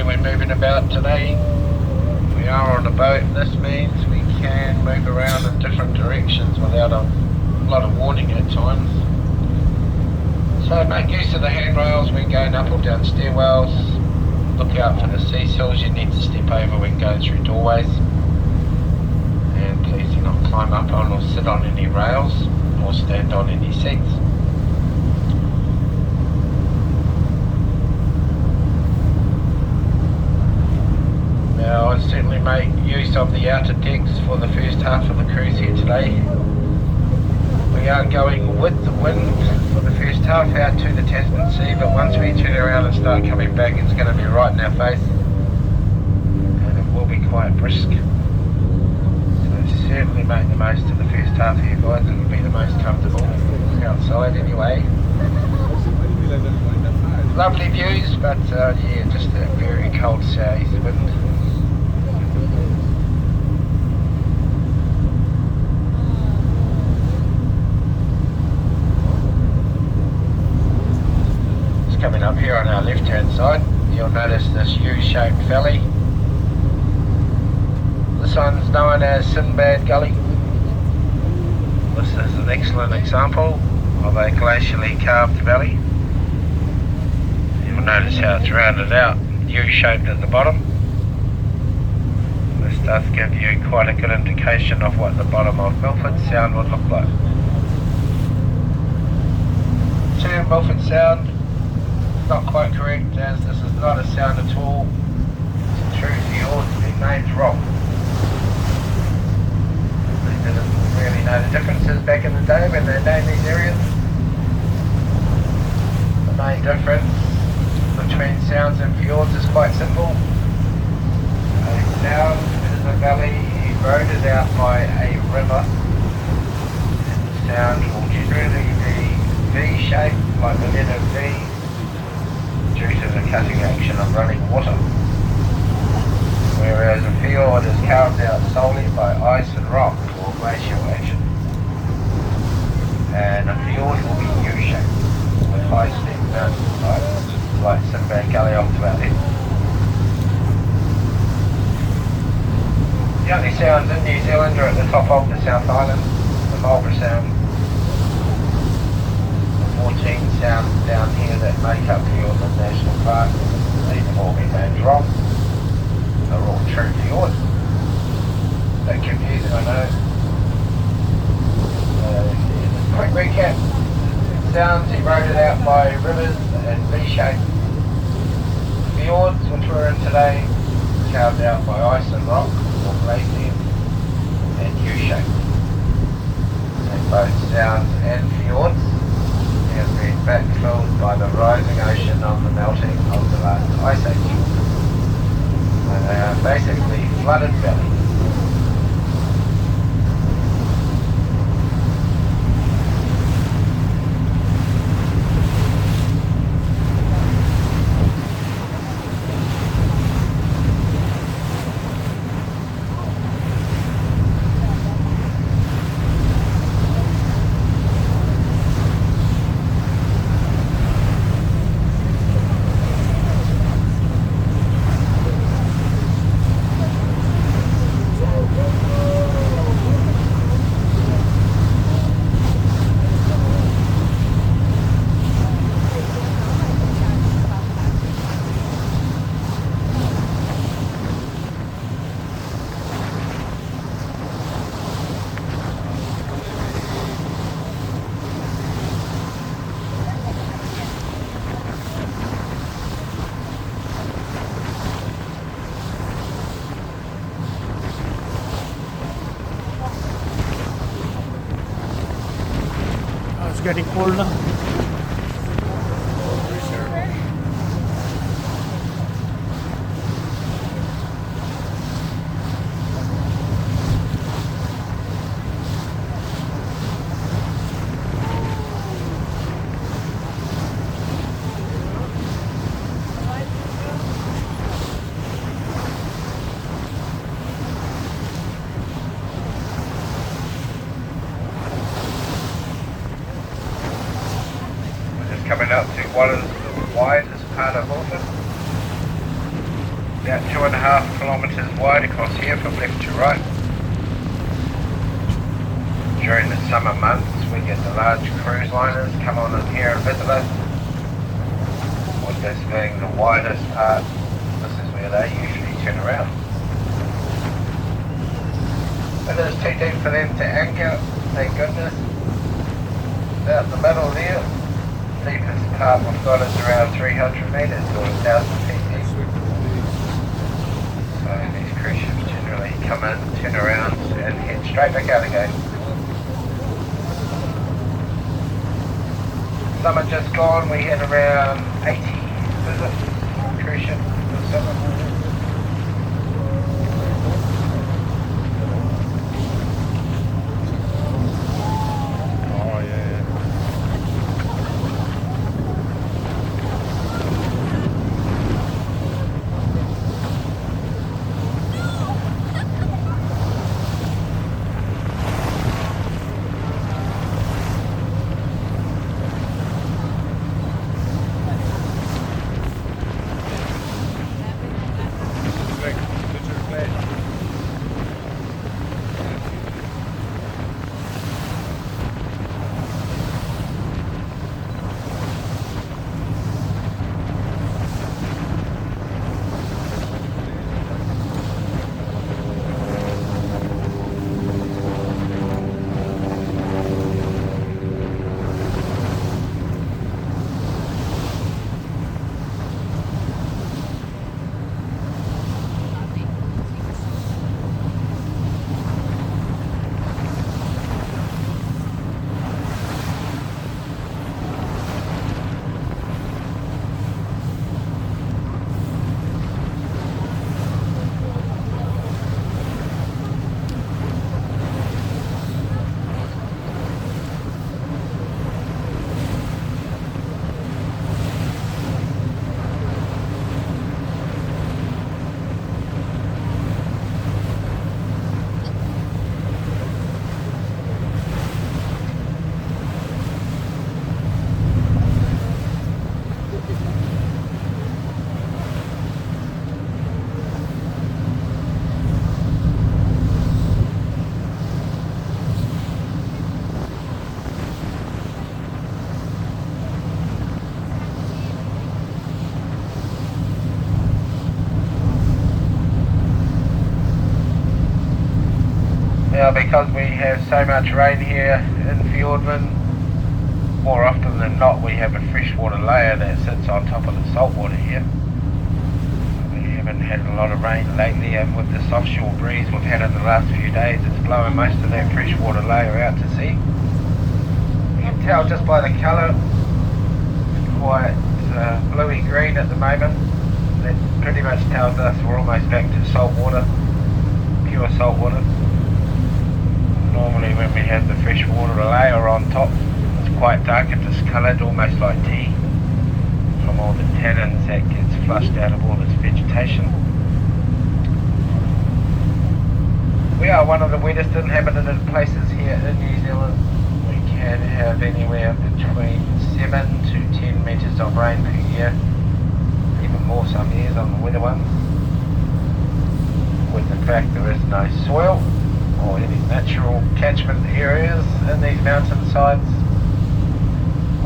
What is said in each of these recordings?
we're moving about today. We are on a boat. This means we can move around in different directions without a lot of warning at times. So make use of the handrails when going up or down stairwells. Look out for the sea sills you need to step over when going through doorways. And please do not climb up on or sit on any rails or stand on any seats. Now I'll certainly make use of the outer decks for the first half of the cruise here today. We are going with the wind for the first half out to the Tasman Sea, but once we turn around and start coming back, it's going to be right in our face and it will be quite brisk. So certainly make the most of the first half here, guys. It will be the most comfortable outside anyway. Lovely views, but yeah, just a very cold southeast wind. Coming up here on our left hand side, you'll notice this U-shaped valley. This one's known as Sinbad Gully. This is an excellent example of a glacially carved valley. You'll notice how it's rounded out, U-shaped at the bottom. This does give you quite a good indication of what the bottom of Milford Sound would look like. To Milford Sound, not quite correct, as this is not a sound at all. It's a true fjord, being named wrong. They didn't really know the differences back in the day when they named these areas. The main difference between sounds and fjords is quite simple. A sound is a valley eroded out by a river, and the sound will generally be V-shaped, like the letter V, due to the cutting action of running water, whereas a fjord is carved out solely by ice and rock or glacial action. And a fjord will be U-shaped with high steep mountain like Sinbad Gully off to our left. The only sounds in New Zealand are at the top of the South Island, the Marlborough Sound. 14 sounds down here that make up Fiordland National Park. These have all been named wrong. They're all true fjords. Bit confusing, I know. Quick recap. Sounds eroded out by rivers and V-shaped. Fjords, which we're in today, carved out by ice and rock or glaciers, and U-shaped. And both sounds and fjords have been backfilled by the rising ocean on the melting of the last ice age. And they are basically flooded valleys. It's getting cold now. Coming up to what is the widest part of Milford. about 2.5 kilometres wide across here from left to right. During the summer months we get the large cruise liners come on in here and visit us. With this being the widest part, this is where they usually turn around. It is too deep for them to anchor, thank goodness. About the middle there, deepest part we've got is around 300 metres or 1,000 feet deep. So these cruise ships generally come in, turn around and head straight back out again. Summer just gone, we had around 80 visits cruise ship this summer. Now because we have so much rain here in Fiordland, more often than not we have a freshwater layer that sits on top of the saltwater here. We haven't had a lot of rain lately, and with this offshore breeze we've had in the last few days, it's blowing most of that freshwater layer out to sea. You can tell just by the colour, it's quite bluey green at the moment. That pretty much tells us we're almost back to saltwater, pure saltwater. Normally when we have the freshwater layer on top, it's quite dark and discoloured, almost like tea, from all the tannins that gets flushed out of all this vegetation. We are one of the wettest inhabited places here in New Zealand. We can have anywhere between 7 to 10 metres of rain per year, even more some years on the wetter ones. With the fact there is no soil or any natural catchment areas in these mountain sides,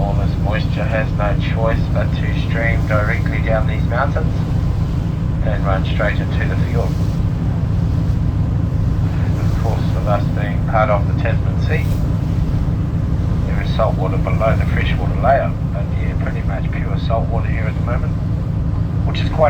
all this moisture has no choice but to stream directly down these mountains and run straight into the fjord. And of course, with us being part of the Tasman Sea, there is salt water below the freshwater layer, but yeah, pretty much pure salt water here at the moment, which is quite